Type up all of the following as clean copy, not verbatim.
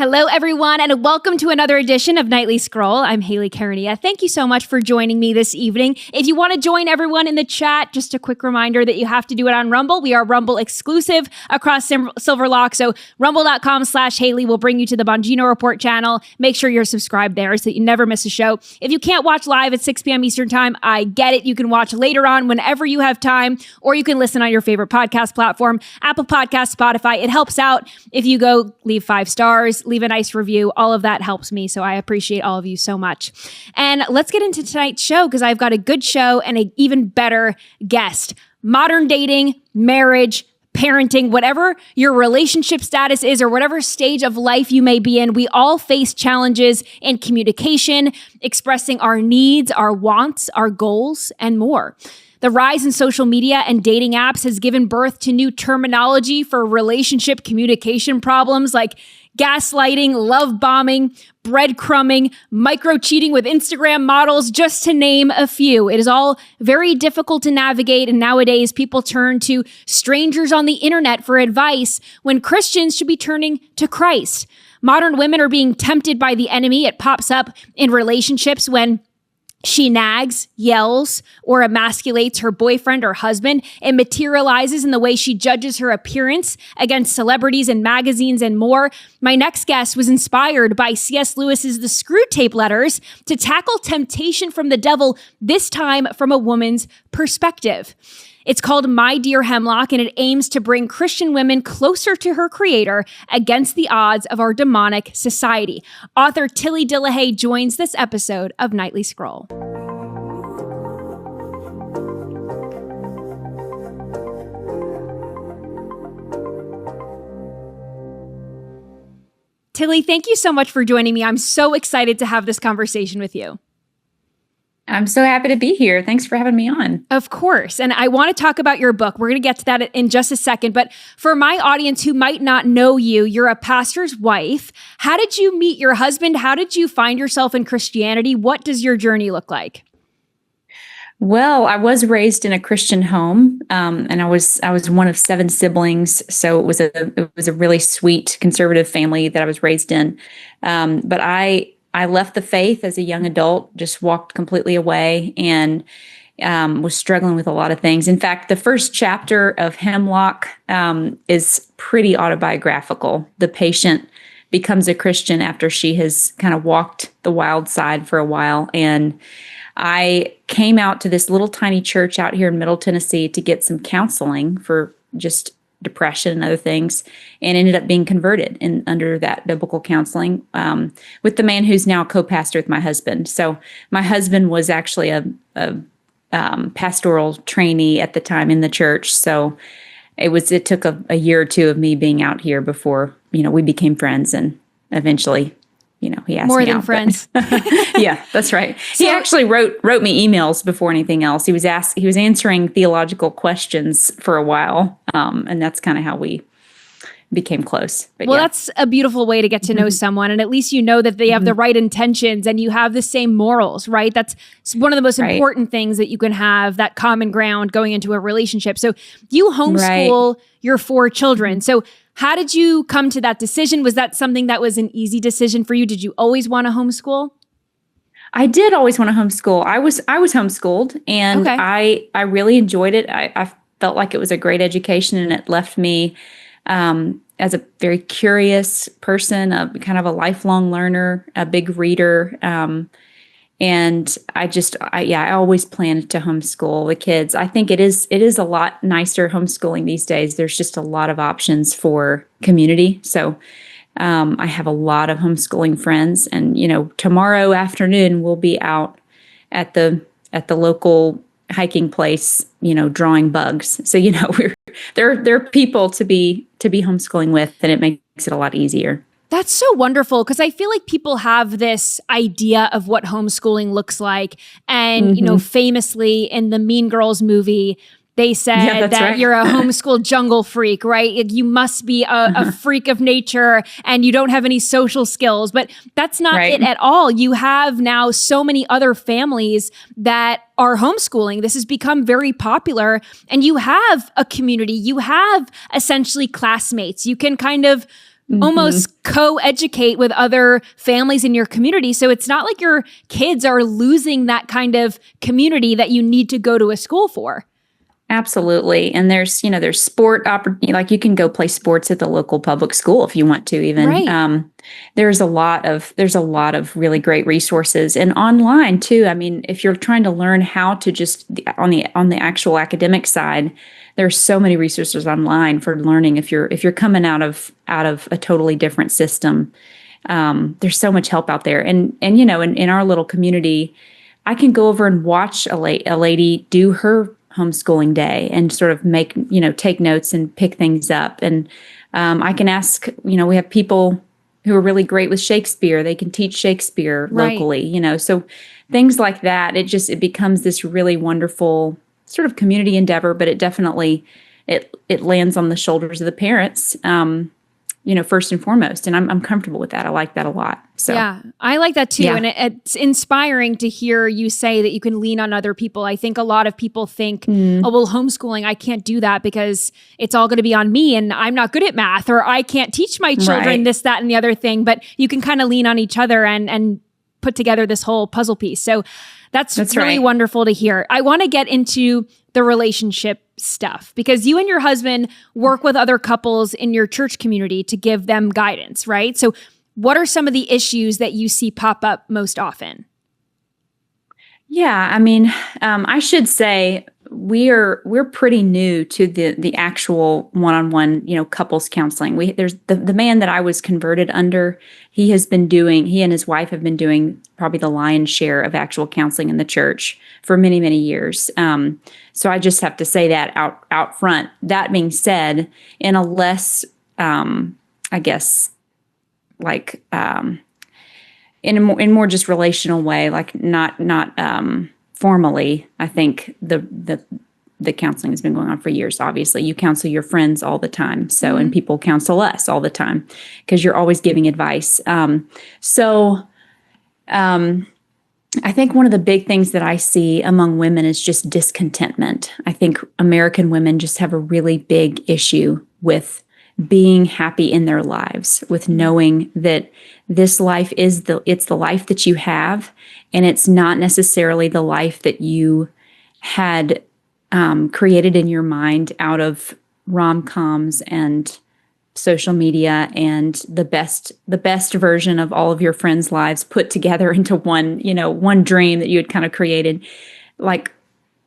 Hello, everyone, and welcome to another edition of Nightly Scroll. I'm Haley Carania. Thank you so much for joining me this evening. If you want to join everyone in the chat, just a quick reminder that you have to do it on Rumble. We are Rumble exclusive across Silverlock, so rumble.com/Haley will bring you to the Bongino Report channel. Make sure you're subscribed there so that you never miss a show. If you can't watch live at 6 p.m. Eastern Time, I get it. You can watch later on whenever you have time, or you can listen on your favorite podcast platform, Apple Podcasts, Spotify. It helps out if you go leave 5 stars, leave a nice review. All of that helps me. So I appreciate all of you so much. And let's get into tonight's show because I've got a good show and an even better guest. Modern dating, marriage, parenting, whatever your relationship status is or whatever stage of life you may be in, we all face challenges in communication, expressing our needs, our wants, our goals, and more. The rise in social media and dating apps has given birth to new terminology for relationship communication problems like gaslighting, love bombing, breadcrumbing, micro-cheating with Instagram models, just to name a few. It is all very difficult to navigate, and nowadays people turn to strangers on the internet for advice when Christians should be turning to Christ. Modern women are being tempted by the enemy. It pops up in relationships when she nags, yells, or emasculates her boyfriend or husband. It materializes in the way she judges her appearance against celebrities and magazines and more. My next guest was inspired by C.S. Lewis's The Screwtape Letters to tackle temptation from the devil, this time from a woman's perspective. It's called My Dear Hemlock, and it aims to bring Christian women closer to her creator against the odds of our demonic society. Author Tilly Dillehay joins this episode of Nightly Scroll. Tilly, thank you so much for joining me. I'm so excited to have this conversation with you. I'm so happy to be here. Thanks for having me on. Of course. And I want to talk about your book. We're going to get to that in just a second. But for my audience who might not know you, you're a pastor's wife. How did you meet your husband? How did you find yourself in Christianity? What does your journey look like? Well, I was raised in a Christian home, and I was one of 7 siblings. So it was a really sweet conservative family that I was raised in. But I left the faith as a young adult, just walked completely away, and was struggling with a lot of things. In fact, the first chapter of Hemlock is pretty autobiographical. The patient becomes a Christian after she has kind of walked the wild side for a while. And I came out to this little tiny church out here in Middle Tennessee to get some counseling for just depression and other things, and ended up being converted under that biblical counseling with the man who's now co-pastor with my husband. So my husband was actually a pastoral trainee at the time in the church. So it took a year or two of me being out here before, we became friends, and eventually, he asked more me than out, friends. Yeah, that's right. He actually wrote me emails before anything else. He was answering theological questions for a while, and that's kind of how we became close. But well, yeah. That's a beautiful way to get to know someone, and at least you know that they have the right intentions and you have the same morals, right? That's one of the most important things that you can have, that common ground going into a relationship. So you homeschool your 4 children. So how did you come to that decision? Was that something that was an easy decision for you? Did you always want to homeschool? I did always want to homeschool. I was homeschooled, and I really enjoyed it. I felt like it was a great education, and it left me as a very curious person, kind of a lifelong learner, a big reader. And I always planned to homeschool the kids. I think it is a lot nicer homeschooling these days. There's just a lot of options for community. So I have a lot of homeschooling friends, and tomorrow afternoon we'll be out at the local hiking place, drawing bugs. So there are people to be homeschooling with, and it makes it a lot easier. That's so wonderful, because I feel like people have this idea of what homeschooling looks like. And, famously in the Mean Girls movie, they said that you're a homeschool jungle freak, right? You must be a freak of nature and you don't have any social skills. But that's not it at all. You have now so many other families that are homeschooling. This has become very popular, and you have a community. You have essentially classmates. You can kind of Mhm. almost co-educate with other families in your community. So it's not like your kids are losing that kind of community that you need to go to a school for. Absolutely. And there's sport opportunity, like you can go play sports at the local public school if you want to even. Right. There's a lot of really great resources and online too. I mean, if you're trying to learn how to just on the actual academic side, there's so many resources online for learning if you're coming out of a totally different system. There's so much help out there. And in our little community, I can go over and watch a lady do her homeschooling day and sort of take notes and pick things up. And I can ask, we have people who are really great with Shakespeare. They can teach Shakespeare Right. locally, so things like that. It becomes this really wonderful sort of community endeavor, but it definitely, it lands on the shoulders of the parents, first and foremost. And I'm comfortable with that. I like that a lot. So yeah, I like that too. Yeah. And it's inspiring to hear you say that you can lean on other people. I think a lot of people think, oh, well, homeschooling, I can't do that because it's all going to be on me and I'm not good at math, or I can't teach my children Right. this, that, and the other thing. But you can kind of lean on each other and put together this whole puzzle piece. So that's really right. wonderful to hear. I want to get into the relationship stuff because you and your husband work with other couples in your church community to give them guidance, right? So what are some of the issues that you see pop up most often? Yeah, I mean, I should say we're pretty new to the actual one-on-one, couples counseling. There's the man that I was converted under. He and his wife have been doing probably the lion's share of actual counseling in the church for many, many years. So I just have to say that out front. That being said, in a less, I guess, like. In a more just relational way, like not formally. I think the counseling has been going on for years. Obviously, you counsel your friends all the time, so and people counsel us all the time because you're always giving advice. I think one of the big things that I see among women is just discontentment. I think American women just have a really big issue with being happy in their lives, with knowing that this life it's the life that you have, and it's not necessarily the life that you had created in your mind out of rom-coms and social media and the best version of all of your friends' lives put together into one dream that you had kind of created. Like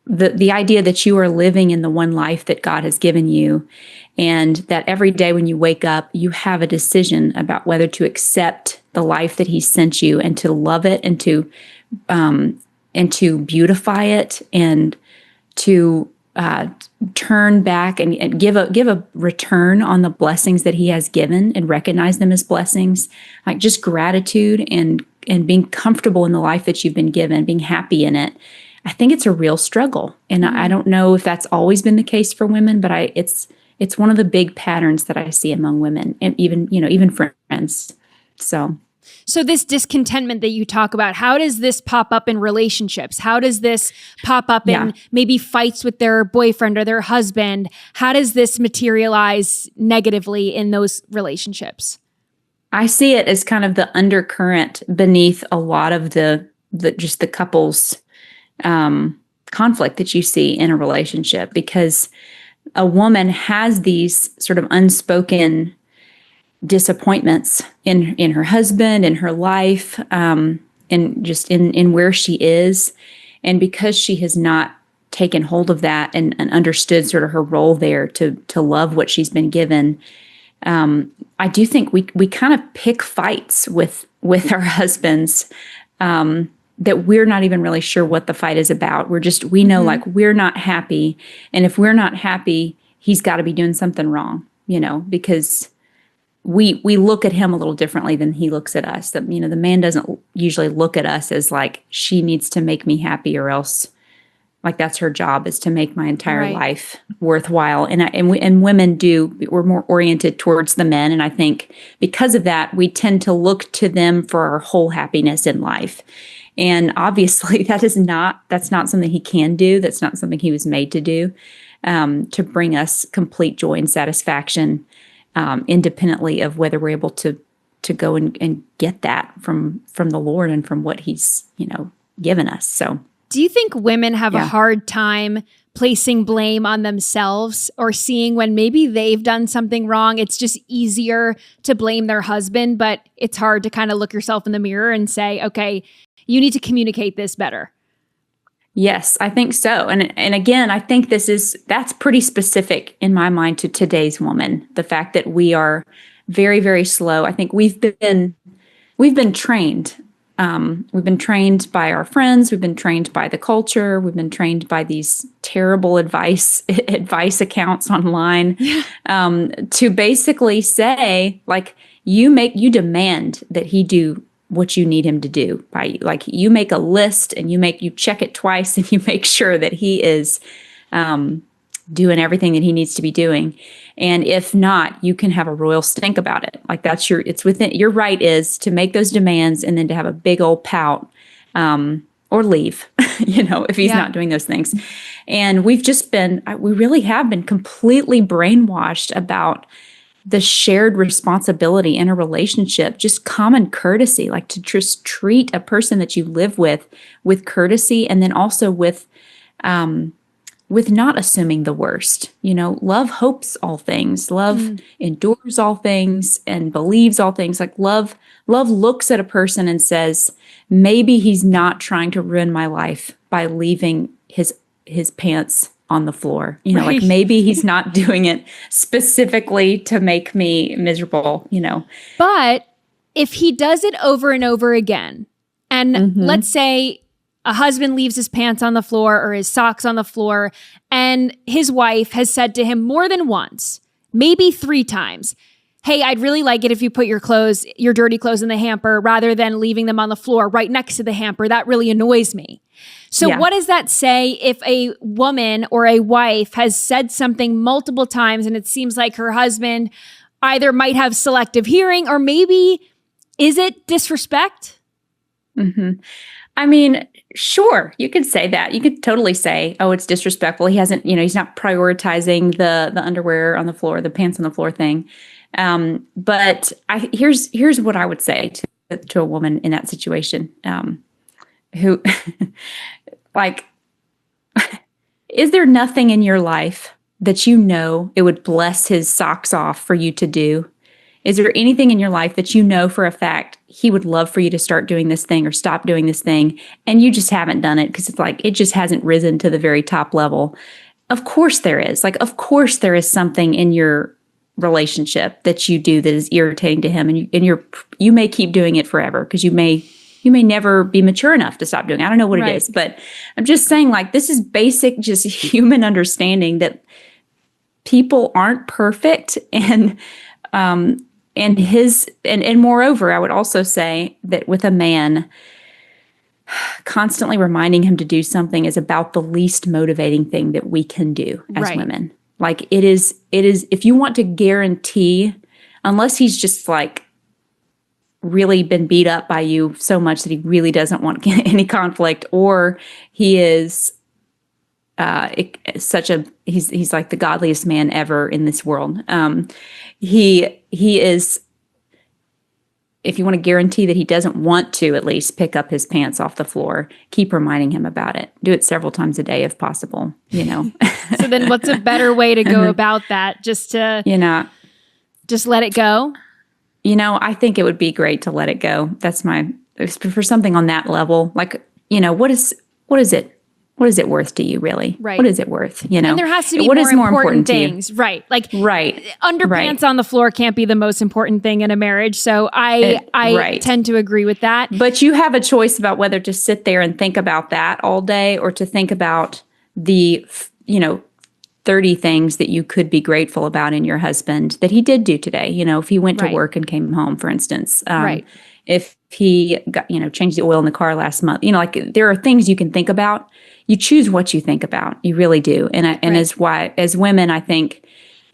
the idea that you are living in the one life that God has given you, and that every day when you wake up, you have a decision about whether to accept the life that He sent you and to love it and to beautify it and to turn back and give a return on the blessings that He has given and recognize them as blessings, like just gratitude and being comfortable in the life that you've been given, being happy in it. I think it's a real struggle. And I don't know if that's always been the case for women, but it's one of the big patterns that I see among women and even friends. So this discontentment that you talk about, how does this pop up in relationships? How does this pop up in maybe fights with their boyfriend or their husband? How does this materialize negatively in those relationships? I see it as kind of the undercurrent beneath a lot of the couple's conflict that you see in a relationship, because a woman has these sort of unspoken disappointments in her husband, in her life, and just in where she is. And because she has not taken hold of that and understood sort of her role there to love what she's been given, I do think we kind of pick fights with our husbands that we're not even really sure what the fight is about. We know like we're not happy. And if we're not happy, he's got to be doing something wrong, because we look at him a little differently than he looks at us. That, the man doesn't usually look at us as like, she needs to make me happy or else like that's her job, is to make my entire life worthwhile. And women we're more oriented towards the men. And I think because of that, we tend to look to them for our whole happiness in life. And obviously that's not something he can do. That's not something he was made to do, to bring us complete joy and satisfaction. independently of whether we're able to go and get that from the Lord and from what He's, given us. So, do you think women have a Yeah. hard time placing blame on themselves or seeing when maybe they've done something wrong? It's just easier to blame their husband, but it's hard to kind of look yourself in the mirror and say, okay, you need to communicate this better. Yes, I think so. And again, I think that's pretty specific in my mind to today's woman. The fact that we are very, very slow. I think we've been trained. We've been trained by our friends. We've been trained by the culture. We've been trained by these terrible advice accounts online, to basically say, like, you demand that he do what you need him to do by you. Like, you make a list and you check it twice and you make sure that he is doing everything that he needs to be doing. And if not, you can have a royal stink about it. Like, it's within your right is to make those demands and then to have a big old pout, or leave, if he's not doing those things. And we really have been completely brainwashed about the shared responsibility in a relationship, just common courtesy, like to just treat a person that you live with courtesy, and then also with not assuming the worst. Love hopes all things. Love endures all things and believes all things. Like, love looks at a person and says, maybe he's not trying to ruin my life by leaving his pants on the floor. Right. Like, maybe he's not doing it specifically to make me miserable, But if he does it over and over again, and let's say a husband leaves his pants on the floor or his socks on the floor, and his wife has said to him more than once, maybe 3 times, hey, I'd really like it if you put your dirty clothes in the hamper rather than leaving them on the floor right next to the hamper. That really annoys me. So what does that say if a woman or a wife has said something multiple times and it seems like her husband either might have selective hearing, or maybe is it disrespect? I mean, sure, you could say that. You could totally say, oh, it's disrespectful. He hasn't, he's not prioritizing the underwear on the floor, the pants on the floor thing. But here's what I would say to a woman in that situation, who, like, is there nothing in your life that it would bless his socks off for you to do? Is there anything in your life that for a fact he would love for you to start doing this thing or stop doing this thing, and you just haven't done it because it's like it just hasn't risen to the very top level? Of course there is. Like, of course there is something in your relationship that you do that is irritating to him, and you may keep doing it forever because you may never be mature enough to stop doing it. I don't know what it is, but I'm just saying, like, this is basic, just human understanding that people aren't perfect, and moreover, I would also say that with a man, constantly reminding him to do something is about the least motivating thing that we can do as women. Like, it is, if you want to guarantee, unless he's just like really been beat up by you so much that he really doesn't want any conflict, or he is he's like the godliest man ever in this world. He is, if you want to guarantee that he doesn't want to at least pick up his pants off the floor, keep reminding him about it. Do it several times a day if possible, So then what's a better way to go about that? Just to, just let it go? I think it would be great to let it go. For something on that level, like, what is it? What is it worth to you, really? Right. What is it worth? And there has to be more important things. Right. Like, underpants on the floor can't be the most important thing in a marriage. So I tend to agree with that. But you have a choice about whether to sit there and think about that all day, or to think about the, 30 things that you could be grateful about in your husband that he did do today. If he went to work and came home, for instance. If he got, changed the oil in the car last month, like, there are things you can think about. You choose what you think about. You really do. And as women, I think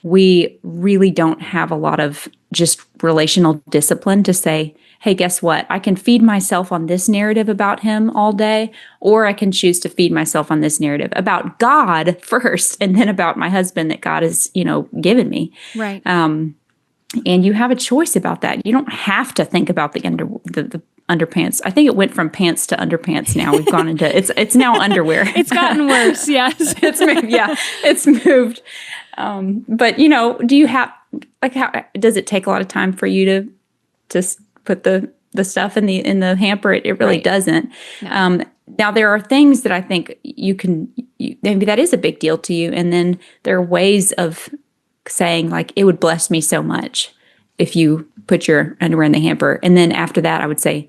we really don't have a lot of just relational discipline to say, hey, guess what? I can feed myself on this narrative about him all day, or I can choose to feed myself on this narrative about God first, and then about my husband that God has, given me. Right. And you have a choice about that. You don't have to think about the underpants. I think it went from pants to underpants now. We've gone into it's now underwear. It's gotten worse, yes. It's moved, yeah. It's moved. But do you have how does it take a lot of time for you to just put the stuff in the hamper? It really doesn't. No. Now there are things that I think maybe that is a big deal to you, and then there are ways of saying like, it would bless me so much if you put your underwear in the hamper. And then after that, I would say,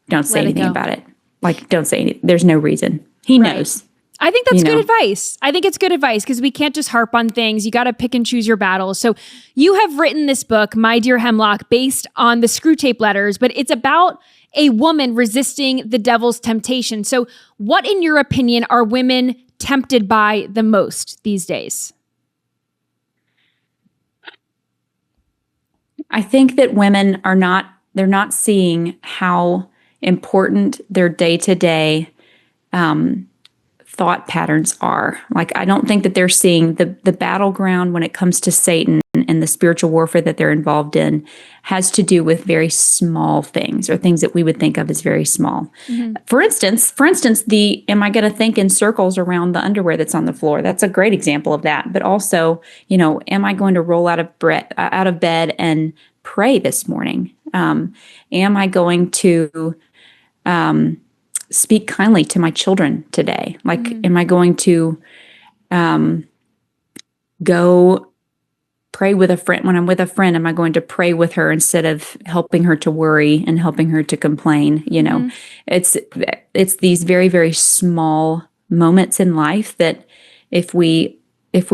don't say anything about it. Like, don't say anything. There's no reason. He knows. I think that's good advice. I think it's good advice because we can't just harp on things. You got to pick and choose your battles. So you have written this book, My Dear Hemlock, based on the Screw Tape Letters, but it's about a woman resisting the devil's temptation. So what, in your opinion, are women tempted by the most these days? I think that women they're not seeing how important their day-to-day thought patterns are. Like, I don't think that they're seeing the battleground when it comes to Satan and the spiritual warfare that they're involved in has to do with very small things, or things that we would think of as very small. Mm-hmm. For instance, am I going to think in circles around the underwear that's on the floor? That's a great example of that. But also, am I going to roll out of bed and pray this morning? Am I going to speak kindly to my children today? Like, am I going to go pray with a friend? When I'm with a friend, am I going to pray with her instead of helping her to worry and helping her to complain? It's these very, very small moments in life that if we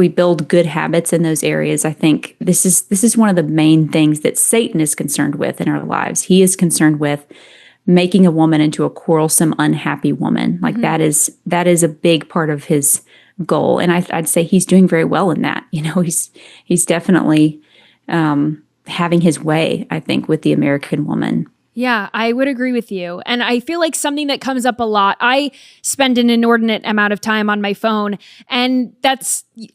build good habits in those areas, I think this is one of the main things that Satan is concerned with in our lives. He is concerned with making a woman into a quarrelsome, unhappy woman. Like, that is a big part of his goal. And I'd say he's doing very well in that. He's definitely having his way, I think, with the American woman. Yeah, I would agree with you. And I feel like something that comes up a lot, I spend an inordinate amount of time on my phone, and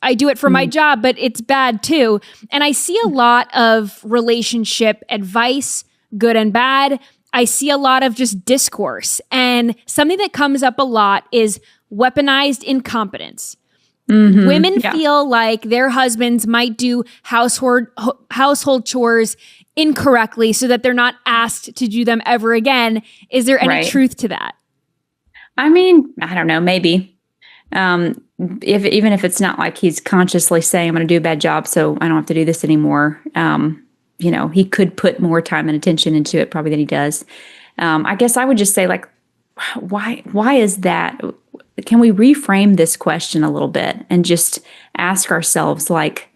I do it for my job, but it's bad too. And I see a lot of relationship advice, good and bad. I see a lot of just discourse, and something that comes up a lot is weaponized incompetence. Mm-hmm. Women feel like their husbands might do household chores incorrectly so that they're not asked to do them ever again. Is there any truth to that? I mean, I don't know, maybe. Even if it's not like he's consciously saying, I'm going to do a bad job, so I don't have to do this anymore. He could put more time and attention into it probably than he does. I guess I would just say, like, why is that? Can we reframe this question a little bit and just ask ourselves, like,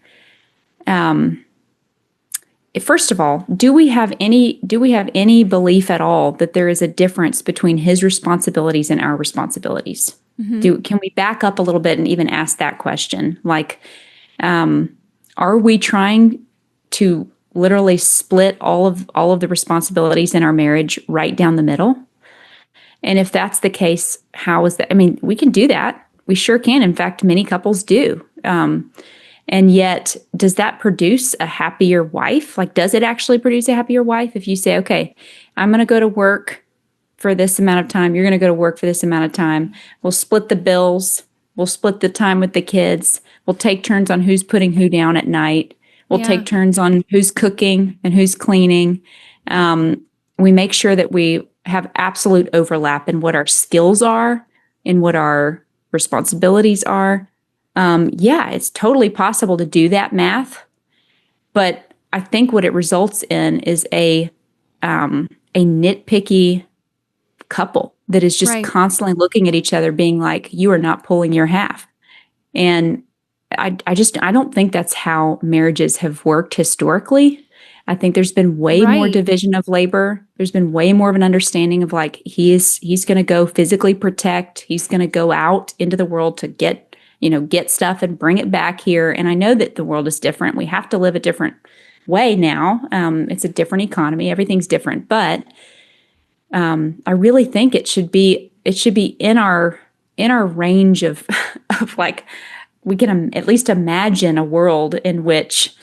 first of all, do we have any belief at all that there is a difference between his responsibilities and our responsibilities? Mm-hmm. Can we back up a little bit and even ask that question? Like, are we trying to literally split all of the responsibilities in our marriage right down the middle? And if that's the case, how is that? I mean, we can do that. We sure can. In fact, many couples do. And yet, does that produce a happier wife? Like, does it actually produce a happier wife? If you say, okay, I'm going to go to work for this amount of time. You're going to go to work for this amount of time. We'll split the bills. We'll split the time with the kids. We'll take turns on who's putting who down at night. We'll take turns on who's cooking and who's cleaning. We make sure that we have absolute overlap in what our skills are, in what our responsibilities are. It's totally possible to do that math, but I think what it results in is a nitpicky couple that is just constantly looking at each other, being like, "You are not pulling your half," and I don't think that's how marriages have worked historically. I think there's been way more division of labor. There's been way more of an understanding of, like, he's going to go physically protect. He's going to go out into the world to get stuff and bring it back here. And I know that the world is different. We have to live a different way now. It's a different economy. Everything's different. But I really think it should be in our range of like, we can at least imagine a world in which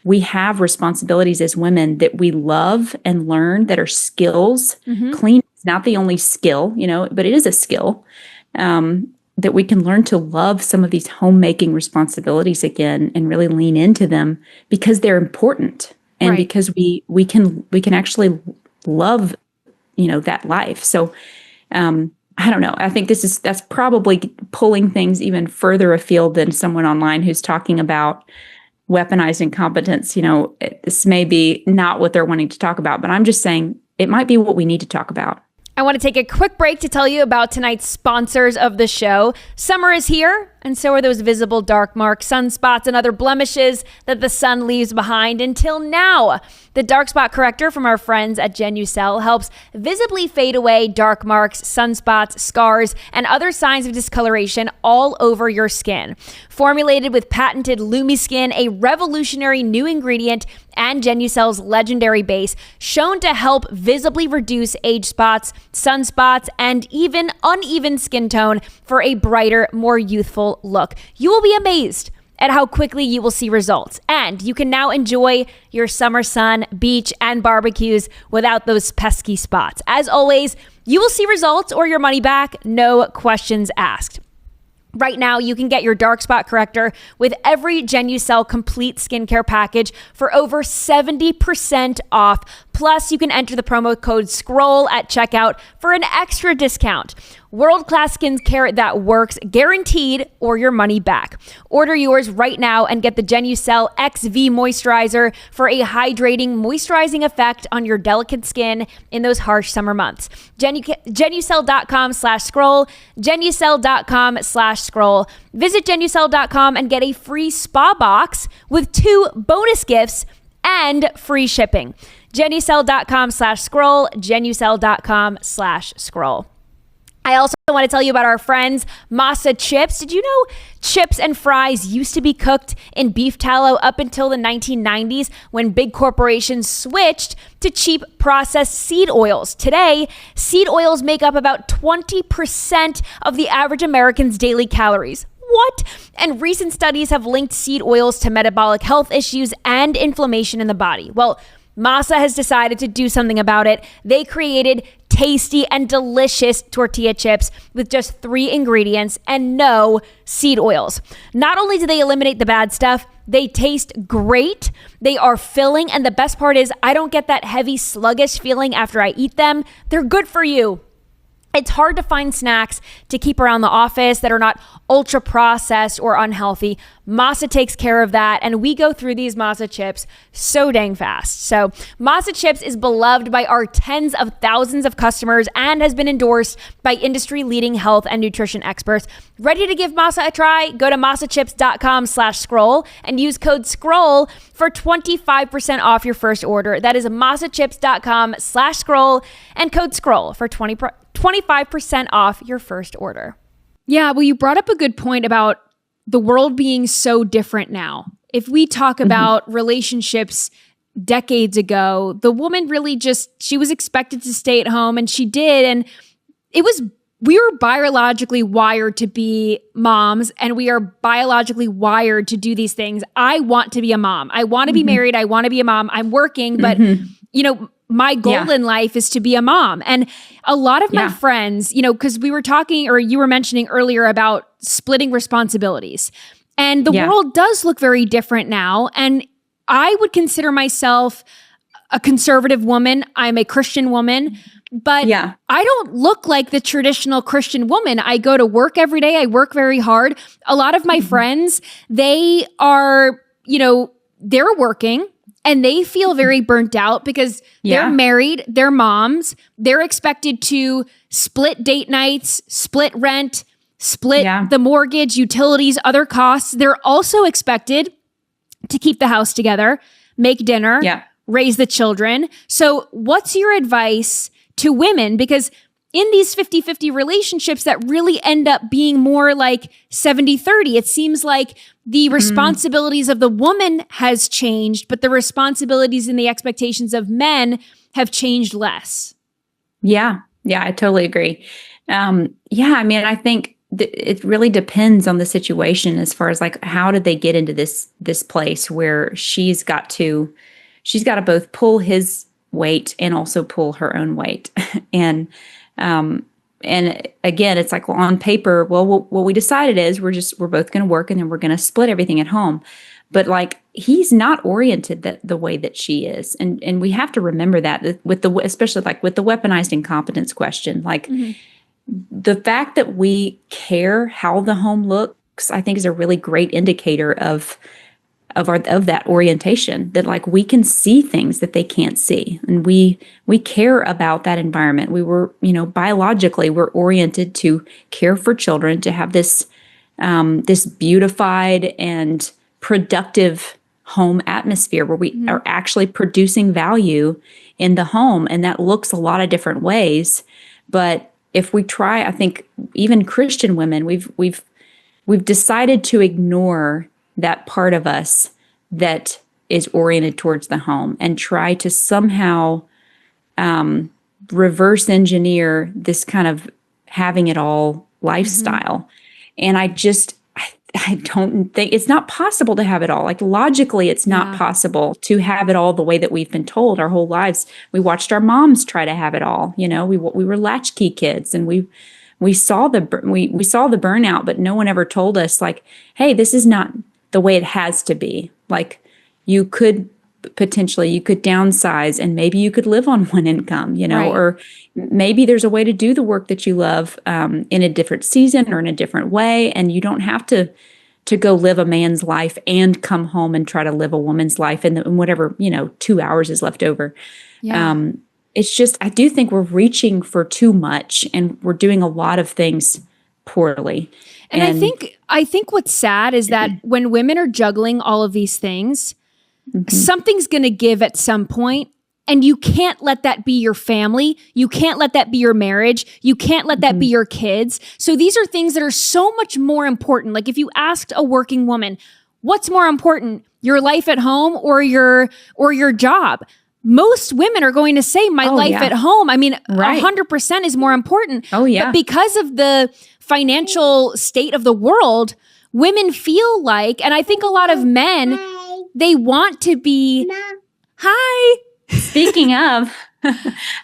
we have responsibilities as women that we love and learn that are skills. Clean is not the only skill, but it is a skill, that we can learn to love some of these homemaking responsibilities again and really lean into them because they're important and because we can actually love, that life. So, I don't know. I think that's probably pulling things even further afield than someone online who's talking about weaponized incompetence. This may be not what they're wanting to talk about, but I'm just saying it might be what we need to talk about. I want to take a quick break to tell you about tonight's sponsors of the show. Summer is here, and so are those visible dark marks, sunspots, and other blemishes that the sun leaves behind. Until now, the dark spot corrector from our friends at Genucel helps visibly fade away dark marks, sunspots, scars, and other signs of discoloration all over your skin. Formulated with patented LumiSkin, a revolutionary new ingredient, and Genucel's legendary base, shown to help visibly reduce age spots, sunspots, and even uneven skin tone for a brighter, more youthful look. You will be amazed at how quickly you will see results. And you can now enjoy your summer sun, beach, and barbecues without those pesky spots. As always, you will see results or your money back, no questions asked. Right now, you can get your dark spot corrector with every Genucel complete skincare package for over 70% off. Plus, you can enter the promo code SCROLL at checkout for an extra discount. World-class skincare that works, guaranteed, or your money back. Order yours right now and get the Genucel XV Moisturizer for a hydrating, moisturizing effect on your delicate skin in those harsh summer months. Genucel.com/scroll, Genucel.com/scroll. Visit Genucel.com and get a free spa box with 2 bonus gifts and free shipping. Genucel.com/scroll, Genucel.com/scroll. I also want to tell you about our friends, Masa Chips. Did you know chips and fries used to be cooked in beef tallow up until the 1990s when big corporations switched to cheap processed seed oils? Today, seed oils make up about 20% of the average American's daily calories. What? And recent studies have linked seed oils to metabolic health issues and inflammation in the body. Well, Masa has decided to do something about it. They created tasty and delicious tortilla chips with just 3 ingredients and no seed oils. Not only do they eliminate the bad stuff, they taste great, they are filling, and the best part is I don't get that heavy, sluggish feeling after I eat them. They're good for you. It's hard to find snacks to keep around the office that are not ultra processed or unhealthy. Masa takes care of that, and we go through these Masa chips so dang fast. So Masa Chips is beloved by our tens of thousands of customers and has been endorsed by industry-leading health and nutrition experts. Ready to give Masa a try? Go to masachips.com/scroll and use code SCROLL for 25% off your first order. That is masachips.com/scroll and code SCROLL for 25% off your first order. Yeah, well, you brought up a good point about the world being so different now. If we talk about relationships decades ago, the woman really she was expected to stay at home, and she did. And we were biologically wired to be moms, and we are biologically wired to do these things. I want to be a mom. I want to be married. I want to be a mom. I'm working, but my goal in life is to be a mom. And a lot of my friends, because we were talking, or you were mentioning earlier about splitting responsibilities, and the world does look very different now. And I would consider myself a conservative woman. I'm a Christian woman, but I don't look like the traditional Christian woman. I go to work every day. I work very hard. A lot of my friends, they are, they're working, and they feel very burnt out because they're married, they're moms, they're expected to split date nights, split rent, split the mortgage, utilities, other costs. They're also expected to keep the house together, make dinner, raise the children. So what's your advice to women? Because in these 50-50 relationships that really end up being more like 70-30, it seems like the responsibilities of the woman has changed, but the responsibilities and the expectations of men have changed less. Yeah, I totally agree. I think it really depends on the situation as far as like, how did they get into this place where she's got to both pull his weight and also pull her own weight. and and again, it's like, well, on paper, well, what we decided is we're both going to work, and then we're going to split everything at home. But like, he's not oriented the way that she is. And we have to remember that with especially like with the weaponized incompetence question, like the fact that we care how the home looks, I think is a really great indicator of that orientation, that like we can see things that they can't see. And we care about that environment. We were, biologically, we're oriented to care for children, to have this beautified and productive home atmosphere where we are actually producing value in the home. And that looks a lot of different ways. But if we try, I think even Christian women, we've decided to ignore that part of us that is oriented towards the home and try to somehow reverse engineer this kind of having it all lifestyle. And I don't think it's not possible to have it all. Like logically, it's not possible to have it all the way that we've been told our whole lives. We watched our moms try to have it all. We were latchkey kids, and we saw the burnout, but no one ever told us like, hey, this is not the way it has to be. Like you could downsize, and maybe you could live on one income, Right. or maybe there's a way to do the work that you love in a different season or in a different way. And you don't have to go live a man's life and come home and try to live a woman's life in whatever, 2 hours is left over. Yeah. It's just, I do think we're reaching for too much, and we're doing a lot of things poorly. And I think what's sad is that when women are juggling all of these things, something's going to give at some point, and you can't let that be your family. You can't let that be your marriage. You can't let that be your kids. So these are things that are so much more important. Like if you asked a working woman, what's more important, your life at home or your job? Most women are going to say my life at home. I mean, 100% is more important. Oh, yeah. But because of the financial state of the world, women feel like, and I think a lot of men, they want to be, hi. Speaking of,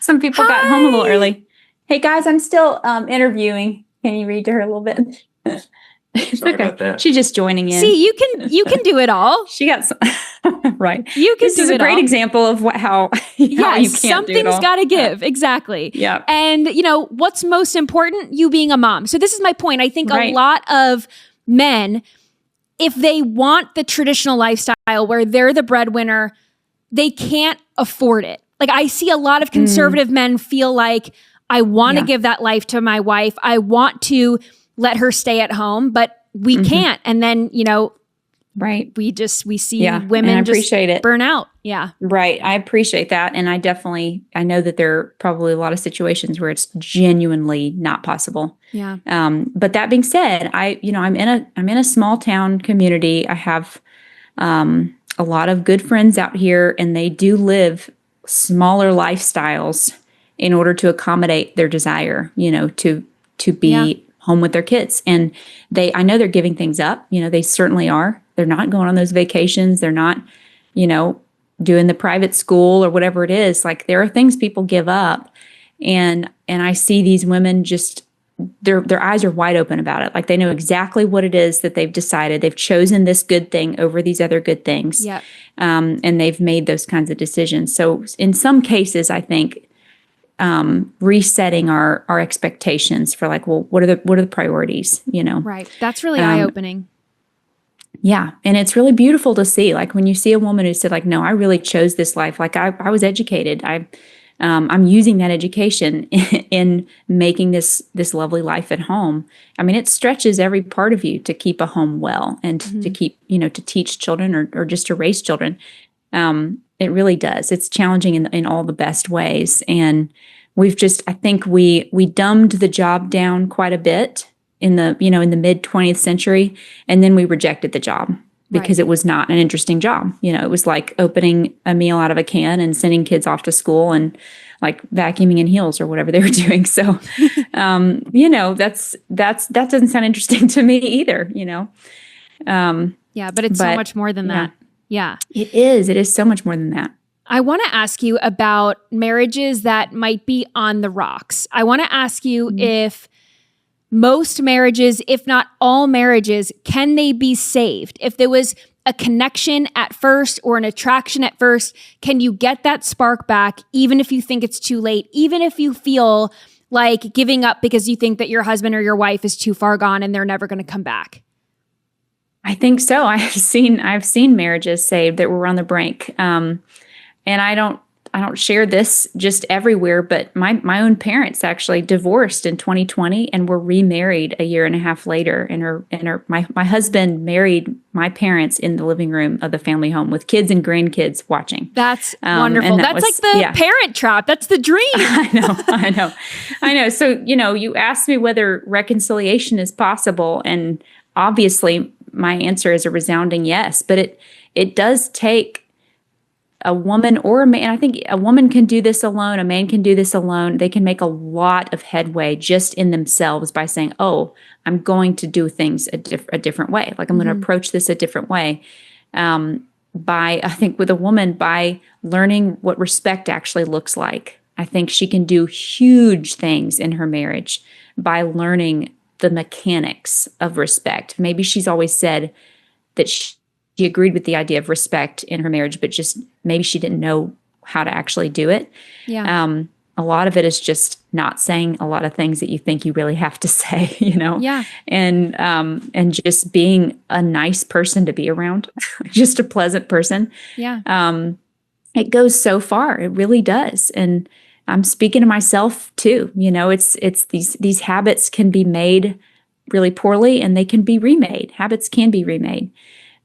some people got home a little early. Hey guys, I'm still interviewing. Can you read to her a little bit? Sorry about that. She's just joining in. See, you can do it all. She got some, right. You can This do is it a great all. example of how you can't something's got to give. Exactly. Yeah. And what's most important? You being a mom. So this is my point. I think a Right. lot of men, if they want the traditional lifestyle where they're the breadwinner, they can't afford it. Like I see a lot of conservative men feel like, I want to give that life to my wife. I want to let her stay at home, but we can't. And then, Right. we see And women I just appreciate it. burn out. Yeah. Right. I appreciate that. And I know that there are probably a lot of situations where it's genuinely not possible. Yeah. But that being said, I'm in a small town community. I have a lot of good friends out here, and they do live smaller lifestyles in order to accommodate their desire, to be home with their kids. And I know they're giving things up. They certainly are. They're not going on those vacations. They're not, doing the private school or whatever it is. Like there are things people give up. And I see these women just, their eyes are wide open about it. Like they know exactly what it is that they've decided. They've chosen this good thing over these other good things. Yeah. And they've made those kinds of decisions. So in some cases, I think resetting our expectations for like, well, what are the priorities, Right. That's really eye-opening. Yeah. And it's really beautiful to see, like when you see a woman who said like, no, I really chose this life. Like I was educated. I'm using that education in making this lovely life at home. I mean, it stretches every part of you to keep a home well and to keep, to teach children or just to raise children. It really does. It's challenging in all the best ways. And I think we dumbed the job down quite a bit in the mid 20th century, and then we rejected the job. because it was not an interesting job. It was like opening a meal out of a can and sending kids off to school and like vacuuming in heels or whatever they were doing. So, that doesn't sound interesting to me either, But it's so much more than that. Yeah. It is so much more than that. I want to ask you about marriages that might be on the rocks. I want to ask you if most marriages, if not all marriages, can they be saved? If there was a connection at first or an attraction at first, can you get that spark back even if you think it's too late, even if you feel like giving up because you think that your husband or your wife is too far gone and they're never going to come back? I think so. I've seen marriages saved that were on the brink. And I don't share this just everywhere, but my own parents actually divorced in 2020 and were remarried a year and a half later. And my husband married my parents in the living room of the family home with kids and grandkids watching. That's wonderful. That's like the Parent Trap. That's the dream. I know. So, you asked me whether reconciliation is possible, and obviously my answer is a resounding yes, but it does take a woman or a man. I think a woman can do this alone. A man can do this alone. They can make a lot of headway just in themselves by saying, oh, I'm going to do things a different way. Like I'm going to approach this a different way. I think with a woman, by learning what respect actually looks like, I think she can do huge things in her marriage by learning the mechanics of respect. Maybe she's always said that she agreed with the idea of respect in her marriage, but just maybe she didn't know how to actually do it. Yeah. A lot of it is just not saying a lot of things that you think you really have to say, Yeah. And just being a nice person to be around, just a pleasant person. Yeah. It goes so far. It really does. And I'm speaking to myself too. It's these habits can be made really poorly and they can be remade. Habits can be remade.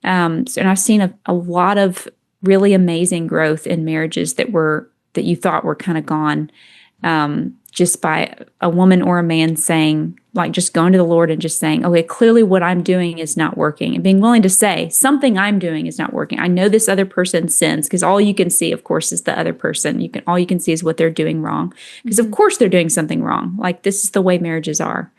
And I've seen a lot of really amazing growth in marriages that you thought were kind of gone, just by a woman or a man saying, like, just going to the Lord and just saying, okay, clearly what I'm doing is not working, and being willing to say something I'm doing is not working. I know this other person sins, because all you can see, of course, is the other person. All you can see is what they're doing wrong, because of course they're doing something wrong. Like, this is the way marriages are.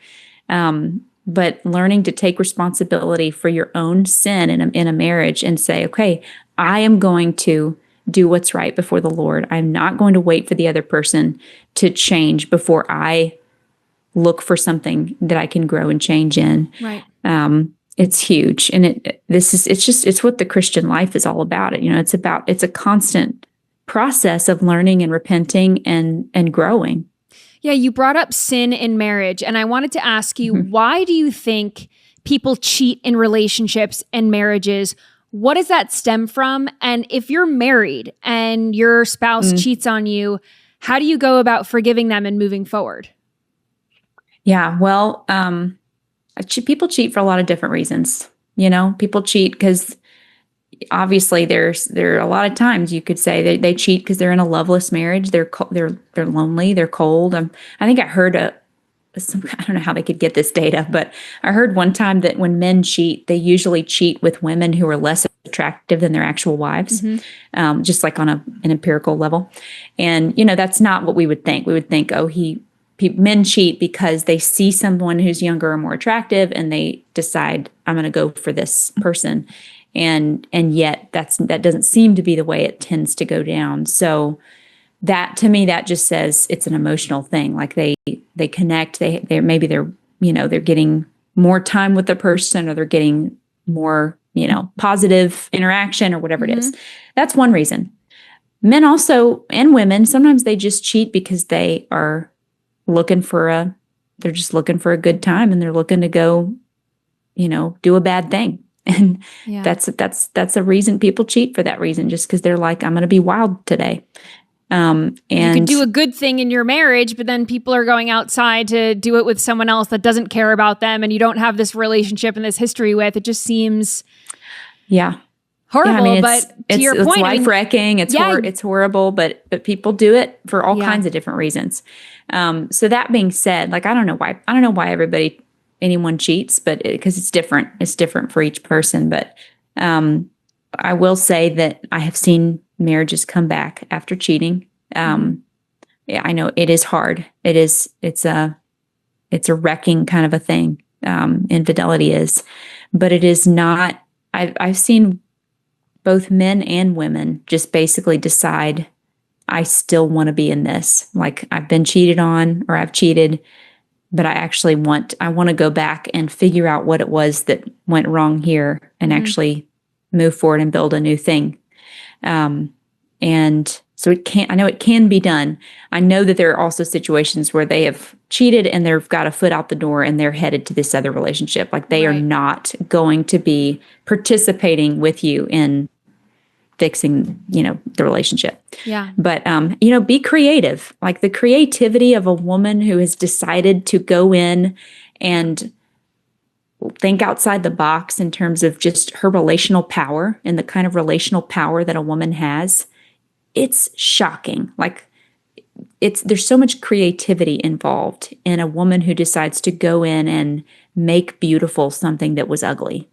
But learning to take responsibility for your own sin in a marriage and say, okay, I am going to do what's right before the Lord. I'm not going to wait for the other person to change before I look for something that I can grow and change in. Right. It's huge. And it's what the Christian life is all about. It's a constant process of learning and repenting and growing. Yeah, you brought up sin in marriage, and I wanted to ask you, why do you think people cheat in relationships and marriages? What does that stem from? And if you're married and your spouse cheats on you, how do you go about forgiving them and moving forward? Yeah, well, people cheat for a lot of different reasons. People cheat because obviously there are a lot of times you could say they cheat because they're in a loveless marriage. They're lonely. They're cold. I think I heard I don't know how they could get this data, but I heard one time that when men cheat, they usually cheat with women who are less attractive than their actual wives, just like on an empirical level. And that's not what we would think. We would think, men cheat because they see someone who's younger or more attractive, and they decide, I'm going to go for this person. And yet that doesn't seem to be the way it tends to go down. So that, to me, that just says it's an emotional thing. Like they connect, they're getting more time with the person, or they're getting more, positive interaction or whatever it is. That's one reason. Men also, and women, sometimes they just cheat because they are they're just looking for a good time, and they're looking to go, do a bad thing. And that's a reason people cheat, for that reason, just because they're like, I'm going to be wild today. And you can do a good thing in your marriage, but then people are going outside to do it with someone else that doesn't care about them, and you don't have this relationship and this history with. It just seems horrible. But to your point, it's life-wrecking. It's horrible, but people do it for all kinds of different reasons. So that being said, like, I don't know why anyone cheats, but because it's different for each person. But I will say that I have seen marriages come back after cheating. Yeah, I know it is hard. It's a wrecking kind of a thing. Infidelity is, but it is not. I've seen both men and women just basically decide, I still want to be in this. Like, I've been cheated on, or I've cheated, but I want to go back and figure out what it was that went wrong here, and actually move forward and build a new thing. And so I know it can be done. I know that there are also situations where they have cheated and they've got a foot out the door and they're headed to this other relationship. Like, they are not going to be participating with you in fixing, the relationship. Yeah. But, be creative. Like, the creativity of a woman who has decided to go in and think outside the box in terms of just her relational power and the kind of relational power that a woman has, it's shocking. Like, there's so much creativity involved in a woman who decides to go in and make beautiful something that was ugly.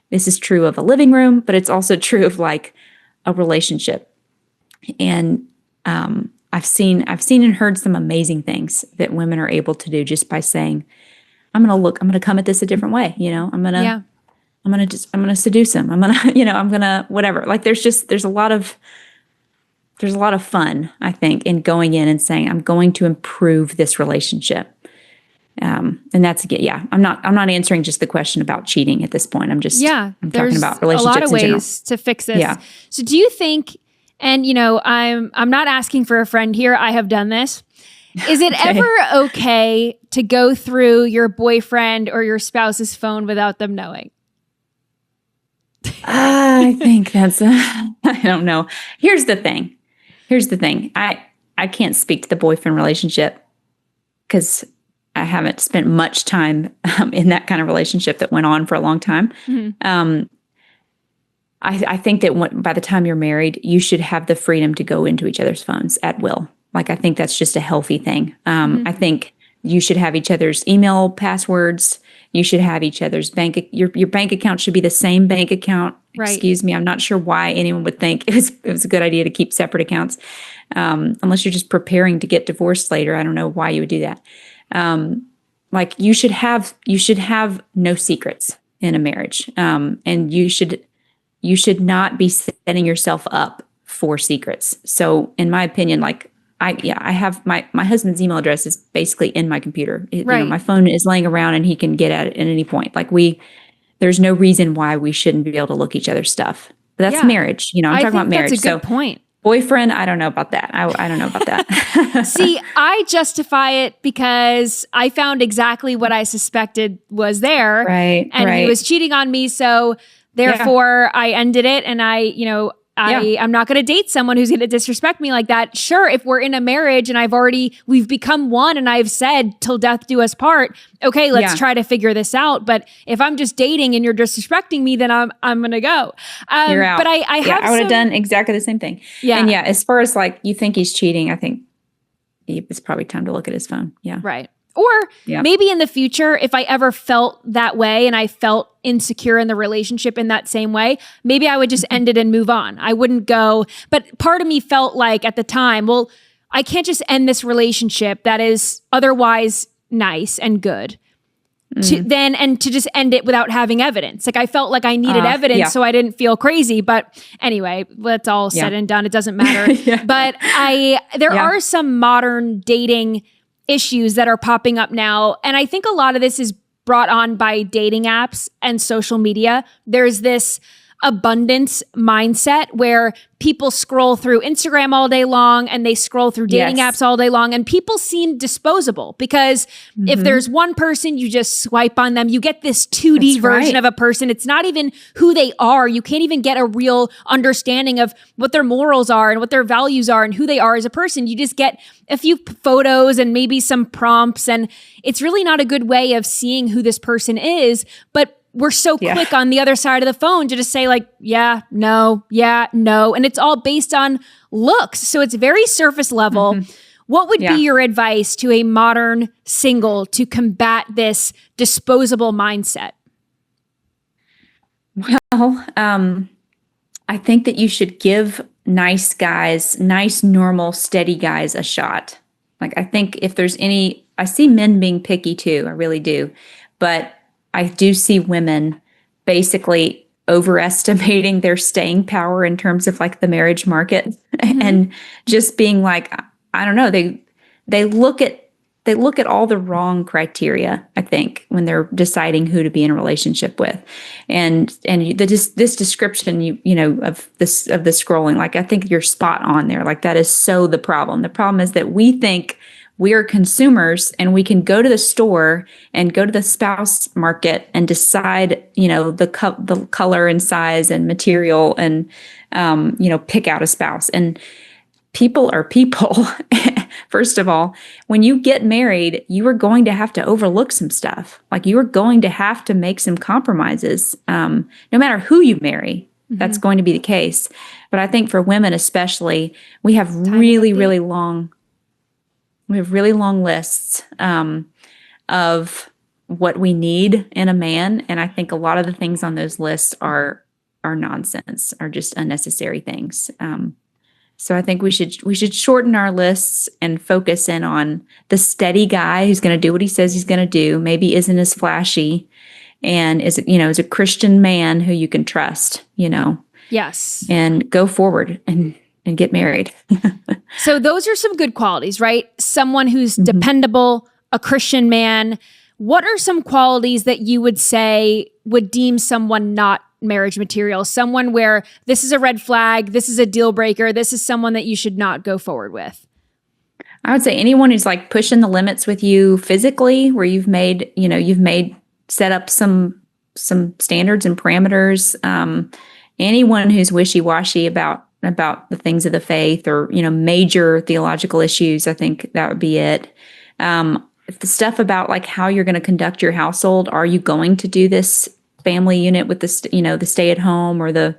This is true of a living room, but it's also true of like a relationship. And I've seen and heard some amazing things that women are able to do just by saying, I'm going to come at this a different way. I'm going to seduce him. I'm going to whatever. Like, there's a lot of fun, I think, in going in and saying, I'm going to improve this relationship. And that's, I'm not answering just the question about cheating at this point. I'm talking about relationships in general. A lot of ways to fix this. Yeah. So do you think, and I'm not asking for a friend here, I have done this. Is it ever okay to go through your boyfriend or your spouse's phone without them knowing? I think that's, I don't know. Here's the thing. I can't speak to the boyfriend relationship because I haven't spent much time in that kind of relationship that went on for a long time. Mm-hmm. I think that by the time you're married, you should have the freedom to go into each other's phones at will. Like, I think that's just a healthy thing. I think you should have each other's email passwords. You should have each other's your bank account should be the same bank account. Right. Excuse me. I'm not sure why anyone would think it was a good idea to keep separate accounts. Unless you're just preparing to get divorced later. I don't know why you would do that. Like, you should have no secrets in a marriage. And you should not be setting yourself up for secrets. So in my opinion, like, I have my husband's email address is basically in my computer. Right. My phone is laying around and he can get at it at any point. Like, there's no reason why we shouldn't be able to look each other's stuff. But that's marriage. I'm talking about marriage. That's a good point. Boyfriend, I don't know about that. I don't know about that. See, I justify it because I found exactly what I suspected was there. Right. And he was cheating on me. So therefore I ended it. And I'm not going to date someone who's going to disrespect me like that. Sure, if we're in a marriage and we've become one and I've said till death do us part, okay, let's try to figure this out. But if I'm just dating and you're disrespecting me, then I'm going to go. You're out. But I would have done exactly the same thing. Yeah. And as far as like, you think he's cheating, I think it's probably time to look at his phone. Yeah. Right. Or maybe in the future, if I ever felt that way and I felt insecure in the relationship in that same way, maybe I would just end it and move on. I wouldn't go. But part of me felt like at the time, well, I can't just end this relationship that is otherwise nice and good to just end it without having evidence. Like, I felt like I needed evidence so I didn't feel crazy. But anyway, that's all said and done. It doesn't matter. But there are some modern dating issues that are popping up now. And I think a lot of this is brought on by dating apps and social media. There's this abundance mindset where people scroll through Instagram all day long and they scroll through dating apps all day long, and people seem disposable because if there's one person, you just swipe on them. You get this 2D version of a person. It's not even who they are. You can't even get a real understanding of what their morals are and what their values are and who they are as a person. You just get a few photos and maybe some prompts, and it's really not a good way of seeing who this person is. But we're so quick on the other side of the phone to just say like, yeah, no. And it's all based on looks. So it's very surface level. What would be your advice to a modern single to combat this disposable mindset? Well, I think that you should give nice guys, nice, normal, steady guys a shot. Like, I think if there's any, I see men being picky too, I really do. But I do see women basically overestimating their staying power in terms of like the marriage market and just being like, I don't know, they look at they look at all the wrong criteria, I think, when they're deciding who to be in a relationship with. This description, of the scrolling, like, I think you're spot on there. Like, that is so the problem. The problem is that we think we are consumers and we can go to the store and go to the spouse market and decide, the color and size and material and, pick out a spouse. And people are people. First of all, when you get married, you are going to have to overlook some stuff. Like, you are going to have to make some compromises, no matter who you marry. That's going to be the case. But I think for women especially, we have really long lists of what we need in a man. And I think a lot of the things on those lists are nonsense, are just unnecessary things. So I think we should shorten our lists and focus in on the steady guy who's going to do what he says he's going to do, maybe isn't as flashy, and is a Christian man who you can trust, Yes. And go forward and get married. So those are some good qualities, right? Someone who's dependable, a Christian man. What are some qualities that you would say would deem someone not marriage material? Someone where this is a red flag, this is a deal breaker, this is someone that you should not go forward with? I would say anyone who's like pushing the limits with you physically, where you've set up some standards and parameters. Anyone who's wishy-washy about the things of the faith, or major theological issues, I think that would be it. The stuff about like how you're going to conduct your household. Are you going to do this family unit with the the stay at home, or the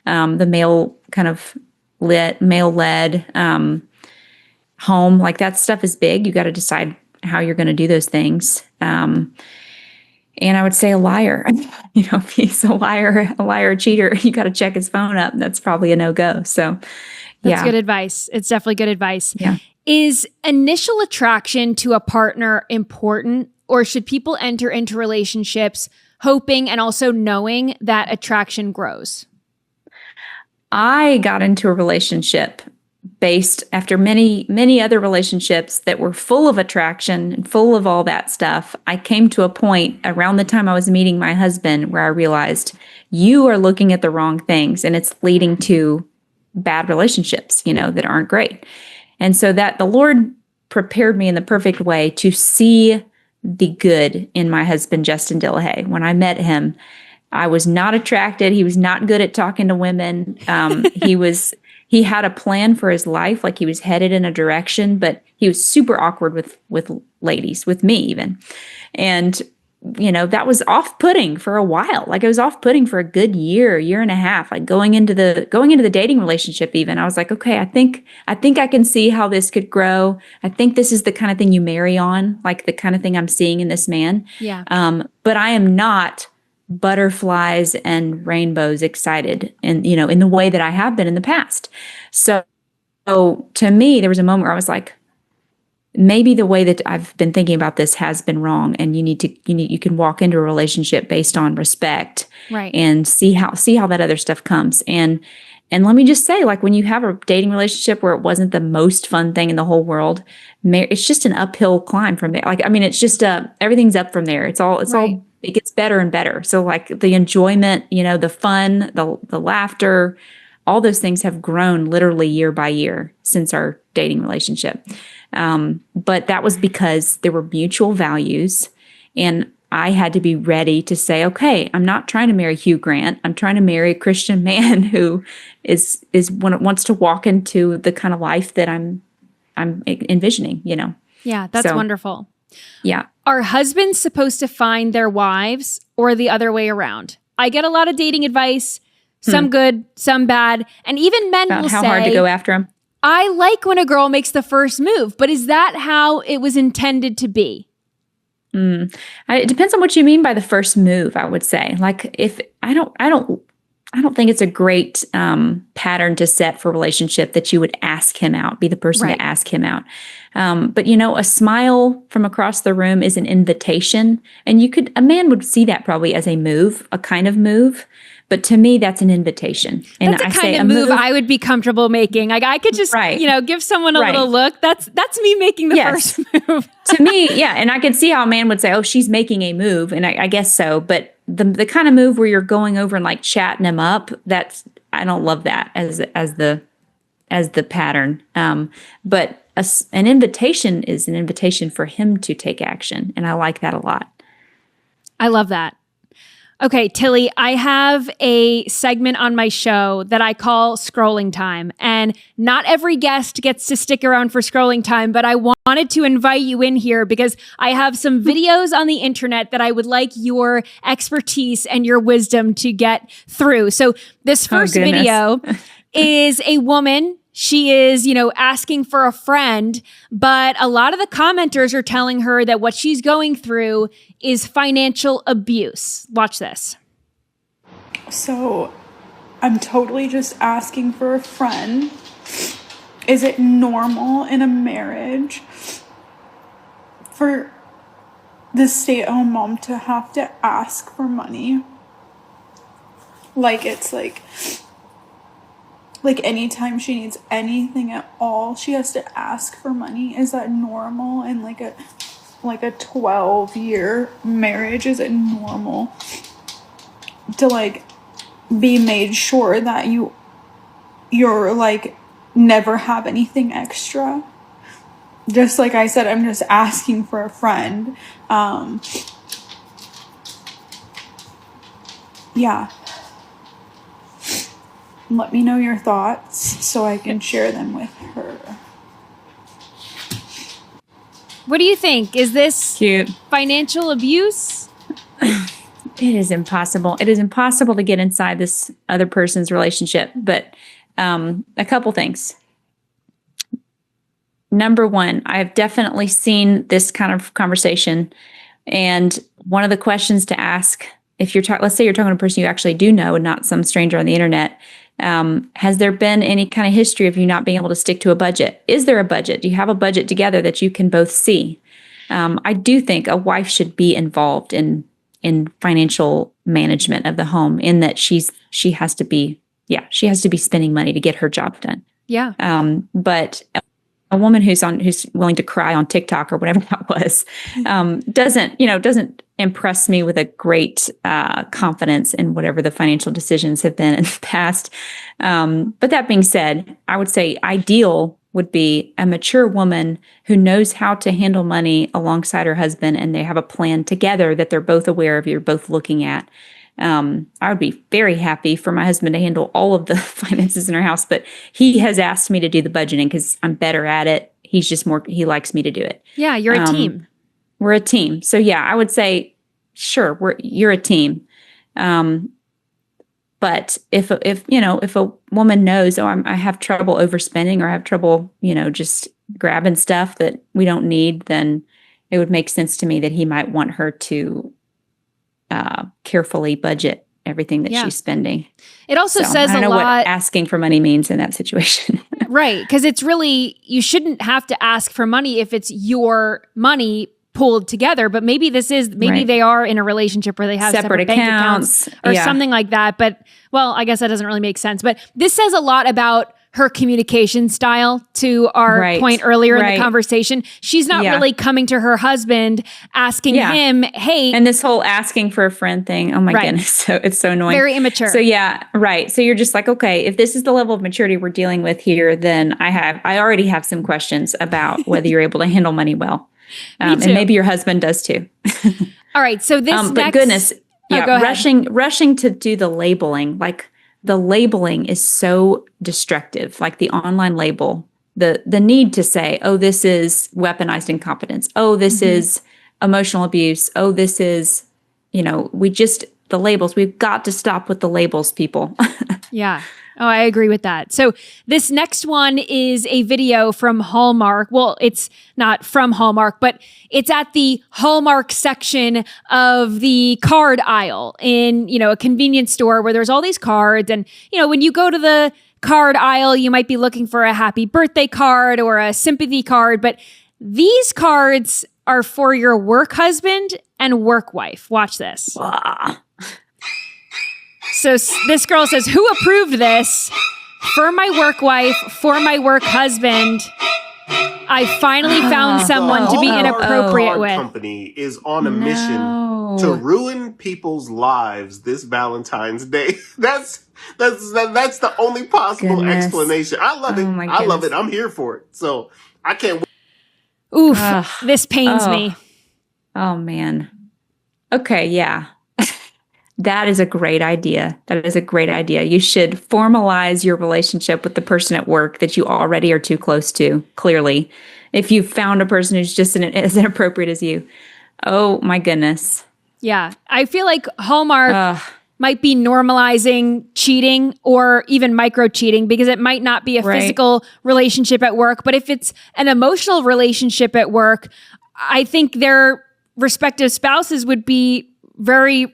male kind of male led home? Like, that stuff is big. You got to decide how you're going to do those things. And I would say a liar. If he's a liar, cheater, you got to check his phone up. That's probably a no-go. So, that's good advice. It's definitely good advice. Yeah. Is initial attraction to a partner important, or should people enter into relationships hoping and also knowing that attraction grows? I got into a relationship based after many other relationships that were full of attraction and full of all that stuff. I came to a point around the time I was meeting my husband where I realized you are looking at the wrong things, and it's leading to bad relationships, that aren't great. And so that the Lord prepared me in the perfect way to see the good in my husband, Justin Dillehay. When I met him, I was not attracted. He was not good at talking to women. He had a plan for his life, like he was headed in a direction, but he was super awkward with ladies, with me even. And, that was off-putting for a while. Like, it was off-putting for a good year and a half, like going into the dating relationship even. I was like, okay, I think I can see how this could grow. I think this is the kind of thing you marry on, like the kind of thing I'm seeing in this man. Yeah. But I am not butterflies and rainbows excited, and in the way that I have been in the past. So to me, there was a moment where I was like, maybe the way that I've been thinking about this has been wrong, and you can walk into a relationship based on respect, right, and see how that other stuff comes. And let me just say, like, when you have a dating relationship where it wasn't the most fun thing in the whole world, it's just an uphill climb from there. Like, I mean, it's just everything's up from there. It's all it gets better and better. So like the enjoyment, the fun, the laughter, all those things have grown literally year by year since our dating relationship. But that was because there were mutual values, and I had to be ready to say, okay, I'm not trying to marry Hugh Grant. I'm trying to marry a Christian man who wants to walk into the kind of life that I'm envisioning, Yeah, that's wonderful. Yeah. Are husbands supposed to find their wives, or the other way around? I get a lot of dating advice, some good, some bad, and even men will say, how hard to go after them. I like when a girl makes the first move, but is that how it was intended to be? It depends on what you mean by the first move, I would say. Like if I don't think it's a great pattern to set for a relationship that you would ask him out, be the person Right. to ask him out. But a smile from across the room is an invitation, and a man would see that probably as a move, a kind of move. But to me, that's an invitation. And That's a I kind say of a move I would be comfortable making. Like I could just, Right. Give someone a Right. little look. That's me making the Yes. first move. To me, yeah. And I could see how a man would say, oh, she's making a move. And I guess so. But the kind of move where you're going over and like chatting him up, I don't love that as the pattern. But an invitation is an invitation for him to take action. And I like that a lot. I love that. Okay, Tilly, I have a segment on my show that I call Scrolling Time. And not every guest gets to stick around for Scrolling Time, but I wanted to invite you in here because I have some videos on the internet that I would like your expertise and your wisdom to get through. So this first video is a woman. She is, asking for a friend, but a lot of the commenters are telling her that what she's going through is financial abuse. Watch this. So I'm totally just asking for a friend. Is it normal in a marriage for the stay-at-home mom to have to ask for money? Like it's like anytime she needs anything at all, she has to ask for money. Is that normal in like a 12-year marriage? Is it normal to like be made sure that you're like never have anything extra? Just like I said, I'm just asking for a friend. Yeah. Let me know your thoughts so I can share them with her. What do you think? Is this Cute. financial abuse? It is impossible. It is impossible to get inside this other person's relationship. But a couple things. Number one, I've definitely seen this kind of conversation. And one of the questions to ask, if let's say you're talking to a person you actually do know and not some stranger on the internet, has there been any kind of history of you not being able to stick to a budget? Is there a budget? Do you have a budget together that you can both see? I do think a wife should be involved in financial management of the home, in that she has to be spending money to get her job done. Yeah. But a woman who's willing to cry on TikTok or whatever that was, doesn't impress me with a great confidence in whatever the financial decisions have been in the past. But that being said, I would say ideal would be a mature woman who knows how to handle money alongside her husband, and they have a plan together that they're both aware of, you're both looking at. I would be very happy for my husband to handle all of the finances in our house, but he has asked me to do the budgeting because I'm better at it. He likes me to do it. Yeah, you're a team. We're a team. So yeah, I would say, sure, you're a team. But if a woman knows, I have trouble overspending, or I have trouble, just grabbing stuff that we don't need, then it would make sense to me that he might want her to carefully budget everything that she's spending. It also says I don't a know lot. what asking for money means in that situation. Right. Because it's really, you shouldn't have to ask for money if it's your money pooled together. But maybe Right. they are in a relationship where they have separate bank accounts or something like that. But, well, I guess that doesn't really make sense. But this says a lot about her communication style, to our point earlier in the conversation. She's not really coming to her husband asking him, hey. And this whole asking for a friend thing, oh my goodness, so it's so annoying. Very immature. So yeah, right. So you're just like, okay, if this is the level of maturity we're dealing with here, then I already have some questions about whether you're able to handle money well. And maybe your husband does too. All right. So this but goodness, go ahead. rushing to do the labeling, like the labeling is so destructive. Like the online label, the need to say, oh, this is weaponized incompetence. Oh, this is emotional abuse. Oh, this is, the labels. We've got to stop with the labels, people. Yeah. Oh, I agree with that. So this next one is a video from Hallmark. Well, it's not from Hallmark, but it's at the Hallmark section of the card aisle in, a convenience store where there's all these cards. And, when you go to the card aisle, you might be looking for a happy birthday card or a sympathy card, but these cards are for your work husband and work wife. Watch this. So this girl says, who approved this? For my work wife, for my work husband. I finally found someone to be inappropriate with. Company is on a mission to ruin people's lives this Valentine's Day. That's the only possible explanation. I love it. I love it. I'm here for it. So I can't. Oof, this pains me. Oh man. Okay, yeah. That is a great idea. You should formalize your relationship with the person at work that you already are too close to, clearly. If you've found a person who's just as inappropriate as you. Oh, my goodness. Yeah. I feel like Hallmark might be normalizing cheating or even micro cheating because it might not be a physical relationship at work. But if it's an emotional relationship at work, I think their respective spouses would be very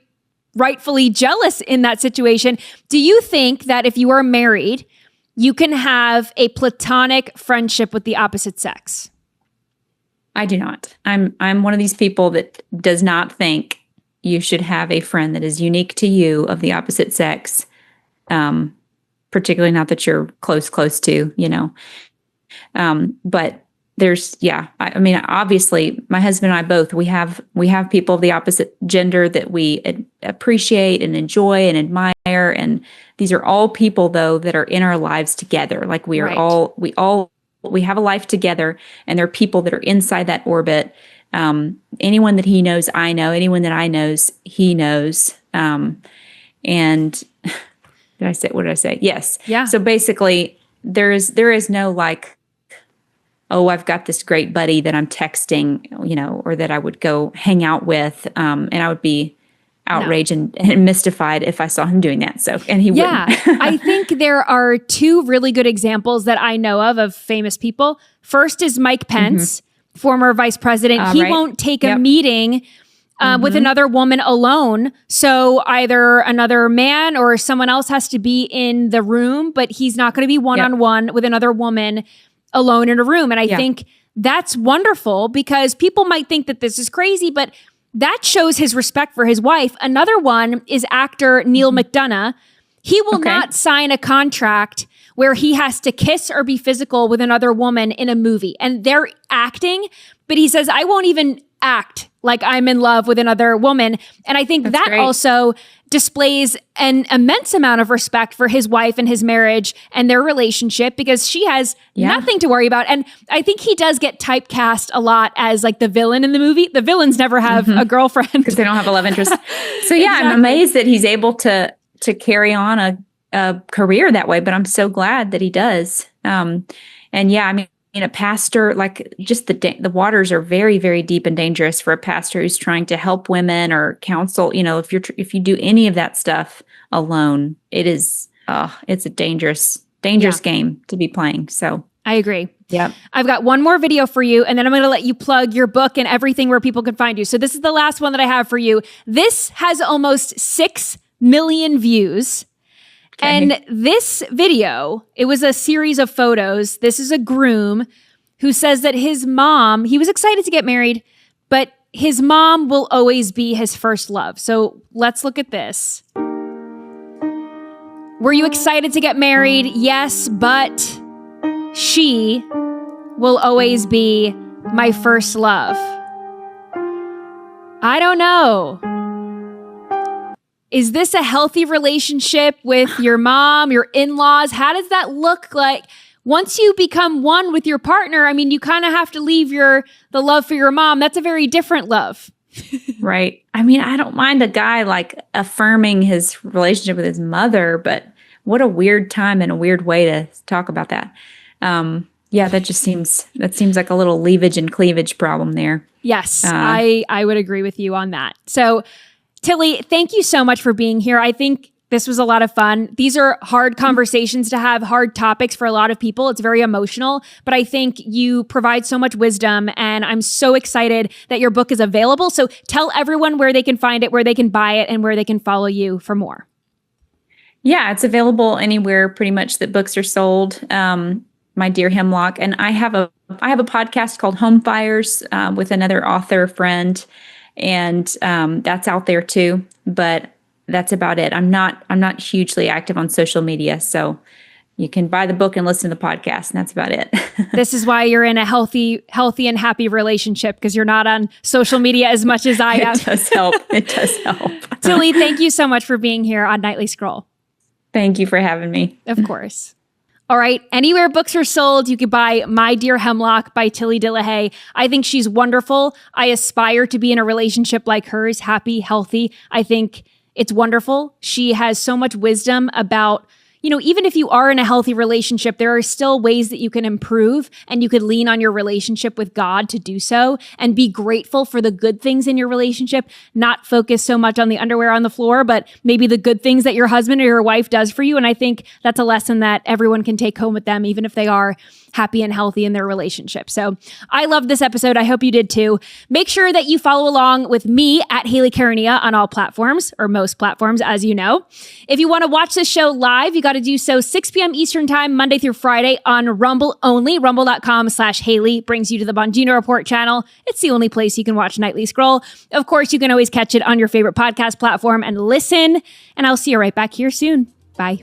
rightfully jealous in that situation. Do you think that if you are married, you can have a platonic friendship with the opposite sex? I do not. I'm one of these people that does not think you should have a friend that is unique to you of the opposite sex, particularly not that you're close to, but there's, I mean, obviously my husband and I both, we have people of the opposite gender that we appreciate and enjoy and admire. And these are all people though, that are in our lives together. Like we are we have a life together, and there are people that are inside that orbit. Anyone that he knows, I know. Anyone that I knows, he knows. And what did I say? Yes. Yeah. So basically there is no like, oh, I've got this great buddy that I'm texting, or that I would go hang out with. And I would be outraged and mystified if I saw him doing that. So, and he wouldn't. I think there are two really good examples that I know of famous people. First is Mike Pence, former vice president. He won't take a meeting with another woman alone. So either another man or someone else has to be in the room, but he's not going to be one-on-one with another woman alone in a room. And I think that's wonderful because people might think that this is crazy, but that shows his respect for his wife. Another one is actor Neil McDonough. He will not sign a contract where he has to kiss or be physical with another woman in a movie. And they're acting, but he says, I won't even act like I'm in love with another woman. And I think that's that great. Also displays an immense amount of respect for his wife and his marriage and their relationship because she has nothing to worry about. And I think he does get typecast a lot as like the villain in the movie. The villains never have a girlfriend. Because they don't have a love interest. So exactly. I'm amazed that he's able to carry on a career that way, but I'm so glad that he does. And I mean, a pastor, like just the waters are very, very deep and dangerous for a pastor who's trying to help women or counsel. If you do any of that stuff alone, it's a dangerous game to be playing. So I agree. Yep. I've got one more video for you, and then I'm going to let you plug your book and everything where people can find you. So this is the last one that I have for you. This has almost 6 million views. Okay. And this video, it was a series of photos. This is a groom who says that his mom, he was excited to get married, but his mom will always be his first love. So let's look at this. Were you excited to get married? Yes, but she will always be my first love. I don't know. Is this a healthy relationship with your mom, your in-laws? How does that look like? Once you become one with your partner, I mean, you kind of have to leave the love for your mom. That's a very different love. Right. I mean, I don't mind a guy like affirming his relationship with his mother, but what a weird time and a weird way to talk about that. That seems like a little leavage and cleavage problem there. Yes, I would agree with you on that. So Tilly, thank you so much for being here. I think This was a lot of fun. These are hard conversations to have, hard topics for a lot of people. It's very emotional, but I think you provide so much wisdom, and I'm so excited that your book is available. So tell everyone where they can find it, where they can buy it, and where they can follow you for more. Yeah, it's available anywhere pretty much that books are sold. My Dear Hemlock. And I have a podcast called Home Fires with another author friend, and that's out there too. But that's about it. I'm not hugely active on social media, so you can buy the book and listen to the podcast, and that's about it. This is why you're in a healthy and happy relationship, because you're not on social media as much as I am. It does help. It does help. Tilly, thank you so much for being here on Nightly Scroll. Thank you for having me. Of course. All right. Anywhere books are sold, you could buy My Dear Hemlock by Tilly Dillehay. I think she's wonderful. I aspire to be in a relationship like hers, happy, healthy. I think it's wonderful. She has so much wisdom about, even if you are in a healthy relationship, there are still ways that you can improve, and you could lean on your relationship with God to do so and be grateful for the good things in your relationship, not focus so much on the underwear on the floor, but maybe the good things that your husband or your wife does for you. And I think that's a lesson that everyone can take home with them, even if they are happy and healthy in their relationship. So I loved this episode. I hope you did too. Make sure that you follow along with me at Haley Carania on all platforms, or most platforms, as you know. If you want to watch this show live, you got to do so 6 p.m. Eastern time, Monday through Friday on Rumble only. Rumble.com/Haley brings you to the Bongino Report channel. It's the only place you can watch Nightly Scroll. Of course, you can always catch it on your favorite podcast platform and listen. And I'll see you right back here soon. Bye.